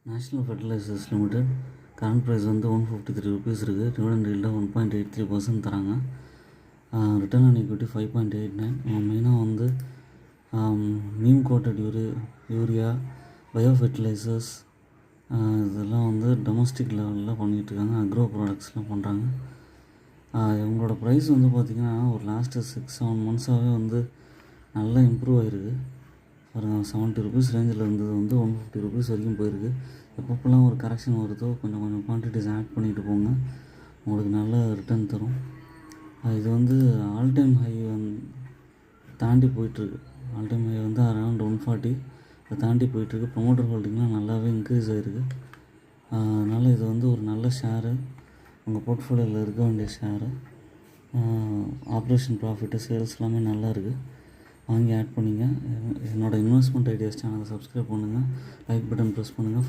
National fertilisers limited current price வந்து ₹153 இருக்குது. Dividend yield 1.83% தராங்க. Return on equity 5.89. மெயினாக வந்து neem coated urea, bio fertilisers இதெல்லாம் வந்து டொமஸ்டிக் லெவலில் பண்ணிகிட்ருக்காங்க. அக்ரோ ப்ராடக்ட்ஸ்லாம் பண்ணுறாங்க. இவங்களோட ப்ரைஸ் வந்து பார்த்திங்கன்னா ஒரு லாஸ்ட்டு 6-7 மந்த்ஸாகவே வந்து நல்லா இம்ப்ரூவ் ஆகிருக்கு. பாருங்கள், ₹70 ரேஞ்சில் இருந்தது வந்து ₹150 வரைக்கும் போயிருக்கு. எப்பப்போலாம் ஒரு கரெக்ஷன் வருதோ கொஞ்சம் குவான்டிட்டிஸ் ஆட் பண்ணிட்டு போங்க, உங்களுக்கு நல்ல ரிட்டர்ன் தரும். இது வந்து ஆல் டைம் ஹை தாண்டி போயிட்டுருக்கு. ஆல் டைம் ஹை வந்து அரௌண்ட் 140 அதை தாண்டி போயிட்டுருக்கு. ப்ரொமோட்டர் ஹோல்டிங்லாம் நல்லாவே இன்க்ரீஸ் ஆகிருக்கு. அதனால் இது வந்து ஒரு நல்ல ஷேரு, உங்கள் போர்ட்ஃபோலியோவில் இருக்க வேண்டிய ஷேரு. ஆப்ரேஷன் ப்ராஃபிட்டு, சேல்ஸ் எல்லாமே நல்லா இருக்குது. வாங்கி ஆட் பண்ணிங்க. என்னோடய இன்வெஸ்ட்மெண்ட் ஐடியாஸ் சேனலை சப்ஸ்கிரைப் பண்ணுங்கள், லைக் பட்டன் ப்ரெஸ் பண்ணுங்கள்.